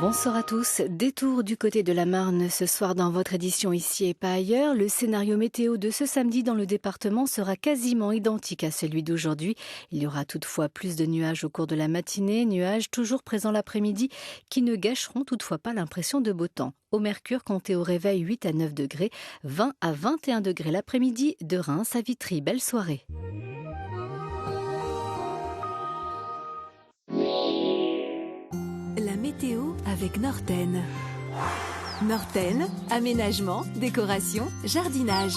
Bonsoir à tous. Détour du côté de la Marne ce soir dans votre édition Ici et pas ailleurs. Le scénario météo de ce samedi dans le département sera quasiment identique à celui d'aujourd'hui. Il y aura toutefois plus de nuages au cours de la matinée, nuages toujours présents l'après-midi qui ne gâcheront toutefois pas l'impression de beau temps. Au Mercure, comptez au réveil 8 à 9 degrés, 20 à 21 degrés l'après-midi de Reims à Vitry. Belle soirée. La météo avec Norten. Norten, aménagement, décoration, jardinage.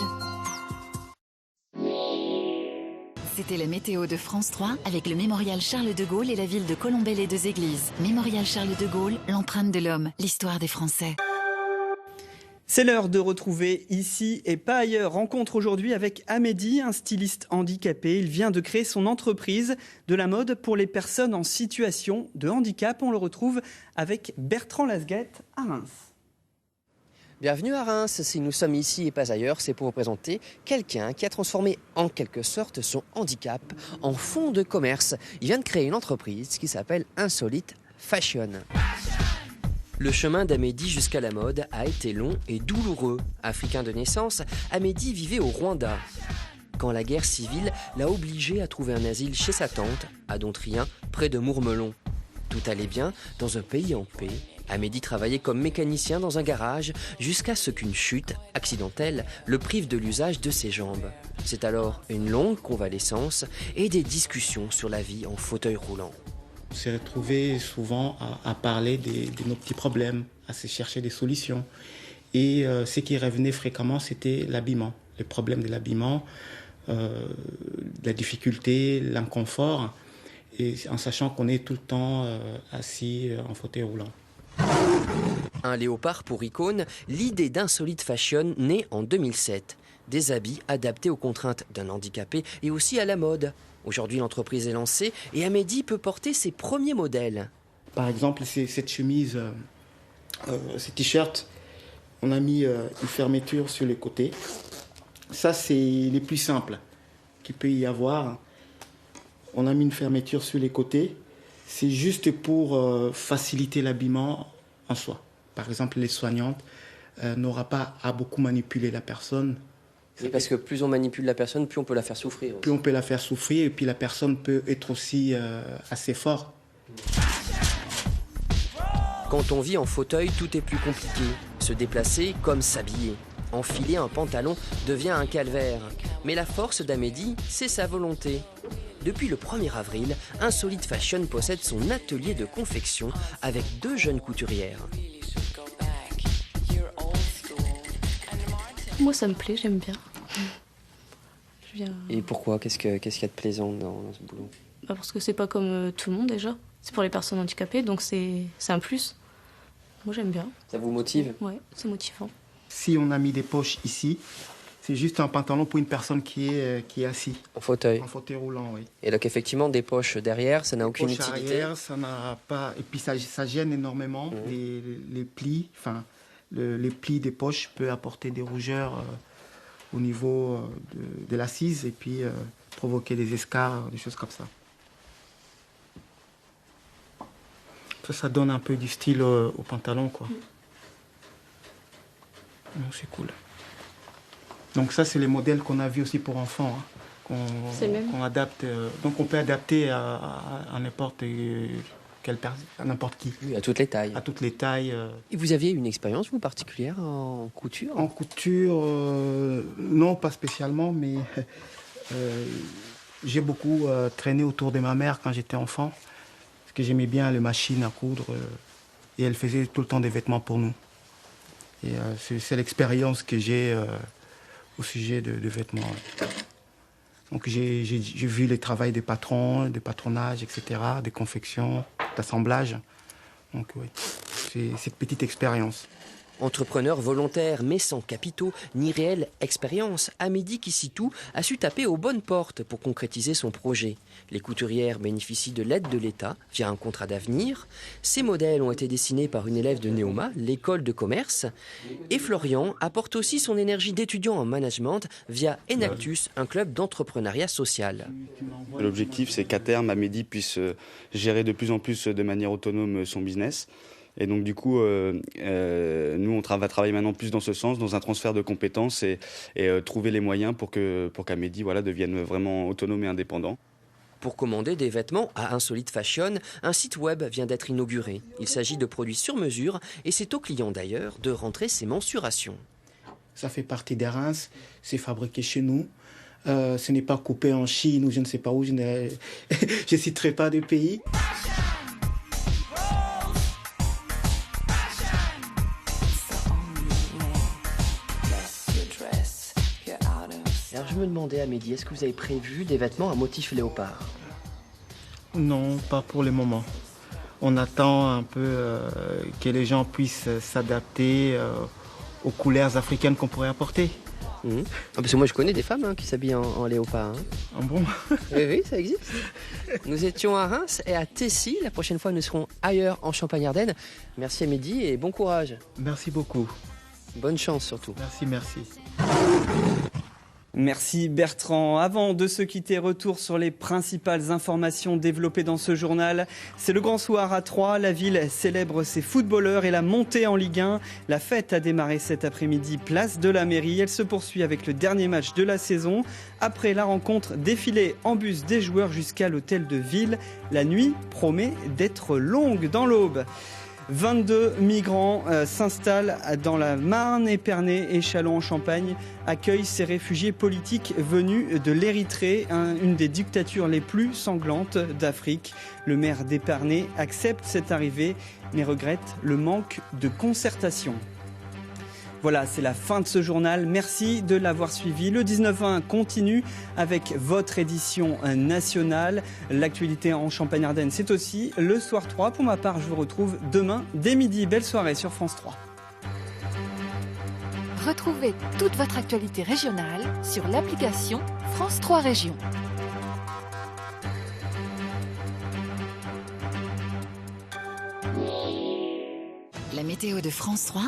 C'était la météo de France 3 avec le mémorial Charles de Gaulle et la ville de Colombey-les-Deux-Églises. Mémorial Charles de Gaulle, l'empreinte de l'homme, l'histoire des Français. C'est l'heure de retrouver Ici et pas ailleurs. Rencontre aujourd'hui avec Amédi, un styliste handicapé. Il vient de créer son entreprise de la mode pour les personnes en situation de handicap. On le retrouve avec Bertrand Lasguette à Reims. Bienvenue à Reims. Si nous sommes ici et pas ailleurs, c'est pour vous présenter quelqu'un qui a transformé en quelque sorte son handicap en fonds de commerce. Il vient de créer une entreprise qui s'appelle Insolite Fashion. Le chemin d'Amédi jusqu'à la mode a été long et douloureux. Africain de naissance, Amédi vivait au Rwanda. Quand la guerre civile l'a obligé à trouver un asile chez sa tante, à Dontrien, près de Mourmelon. Tout allait bien dans un pays en paix. Amédi travaillait comme mécanicien dans un garage jusqu'à ce qu'une chute accidentelle le prive de l'usage de ses jambes. C'est alors une longue convalescence et des discussions sur la vie en fauteuil roulant. On s'est retrouvé souvent à parler de nos petits problèmes, à se chercher des solutions. Et ce qui revenait fréquemment, c'était l'habillement, les problèmes de l'habillement, la difficulté, l'inconfort, et en sachant qu'on est tout le temps assis en fauteuil roulant. Un léopard pour icône, l'idée d'Insolite Fashion naît en 2007. Des habits adaptés aux contraintes d'un handicapé et aussi à la mode. Aujourd'hui, l'entreprise est lancée et Amédi peut porter ses premiers modèles. Par exemple, cette chemise, ces t-shirts, on a mis une fermeture sur les côtés. Ça, c'est les plus simples qu'il peut y avoir. On a mis une fermeture sur les côtés. C'est juste pour faciliter l'habillement en soi. Par exemple, les soignantes n'auront pas à beaucoup manipuler la personne. Oui, parce que plus on manipule la personne, plus on peut la faire souffrir. Plus on peut la faire souffrir, et puis la personne peut être aussi assez forte. Quand on vit en fauteuil, tout est plus compliqué. Se déplacer comme s'habiller. Enfiler un pantalon devient un calvaire. Mais la force d'Amédi, c'est sa volonté. Depuis le 1er avril, Insolite Fashion possède son atelier de confection avec 2 jeunes couturières. Moi, ça me plaît, j'aime bien. Et pourquoi ? Qu'est-ce qu'il y a de plaisant dans ce boulot ? Parce que c'est pas comme tout le monde déjà. C'est pour les personnes handicapées, donc c'est un plus. Moi, j'aime bien. Ça vous motive ? Ouais, c'est motivant. Si on a mis des poches ici, c'est juste un pantalon pour une personne qui est assise. En fauteuil. En fauteuil roulant, oui. Et donc effectivement, des poches derrière, ça n'a aucune poches utilité. Arrière, ça n'a pas. Et puis ça gêne énormément. Les plis, enfin, les plis des poches peuvent apporter des rougeurs au niveau de l'assise et puis provoquer des escarres, des choses comme ça. Ça donne un peu du style au pantalon, quoi. Donc, c'est cool. Donc ça, c'est les modèles qu'on a vus aussi pour enfants, hein, qu'on adapte. Donc on peut adapter à n'importe à n'importe qui. Oui, à toutes les tailles. À toutes les tailles. Et vous aviez une expérience, vous, particulière en couture ? En couture, non, pas spécialement, mais j'ai beaucoup traîné autour de ma mère quand j'étais enfant, parce que j'aimais bien les machines à coudre, et elle faisait tout le temps des vêtements pour nous. Et c'est l'expérience que j'ai au sujet de vêtements. Donc j'ai vu les travaux des patrons, des patronages, etc., des confections, d'assemblage. Donc oui, c'est cette petite expérience. Entrepreneur volontaire mais sans capitaux ni réelle expérience, Amédi Kissitou a su taper aux bonnes portes pour concrétiser son projet. Les couturières bénéficient de l'aide de l'État via un contrat d'avenir. Ces modèles ont été dessinés par une élève de Néoma, l'école de commerce. Et Florian apporte aussi son énergie d'étudiant en management via Enactus, un club d'entrepreneuriat social. L'objectif, c'est qu'à terme, Amédi puisse gérer de plus en plus de manière autonome son business. Et donc du coup, nous on va travailler maintenant plus dans ce sens, dans un transfert de compétences et trouver les moyens pour qu'Amédi devienne vraiment autonome et indépendant. Pour commander des vêtements à Insolite Fashion, un site web vient d'être inauguré. Il s'agit de produits sur mesure et c'est au client d'ailleurs de rentrer ses mensurations. Ça fait partie des Reims, c'est fabriqué chez nous. Ce n'est pas coupé en Chine ou je ne sais pas où, je ne citerai pas de pays. Alors je me demandais, Amédi, est-ce que vous avez prévu des vêtements à motif léopard? Non, pas pour le moment. On attend un peu que les gens puissent s'adapter aux couleurs africaines qu'on pourrait apporter. Parce que moi je connais des femmes qui s'habillent en léopard. Ah bon? Oui, ça existe. Nous étions à Reims et à Tessy. La prochaine fois, nous serons ailleurs en Champagne-Ardenne. Merci Amédi et bon courage. Merci beaucoup. Bonne chance surtout. Merci. Merci Bertrand. Avant de se quitter, retour sur les principales informations développées dans ce journal. C'est le grand soir à Troyes. La ville célèbre ses footballeurs et la montée en Ligue 1. La fête a démarré cet après-midi, place de la mairie. Elle se poursuit avec le dernier match de la saison. Après la rencontre, défilé en bus des joueurs jusqu'à l'hôtel de ville. La nuit promet d'être longue dans l'Aube. 22 migrants s'installent dans la Marne. Épernay et Châlons-en-Champagne accueillent ces réfugiés politiques venus de l'Érythrée, une des dictatures les plus sanglantes d'Afrique. Le maire d'Épernay accepte cette arrivée mais regrette le manque de concertation. Voilà, c'est la fin de ce journal. Merci de l'avoir suivi. Le 19-20 continue avec votre édition nationale. L'actualité en Champagne-Ardenne, c'est aussi le Soir 3. Pour ma part, je vous retrouve demain dès midi. Belle soirée sur France 3. Retrouvez toute votre actualité régionale sur l'application France 3 Régions. La météo de France 3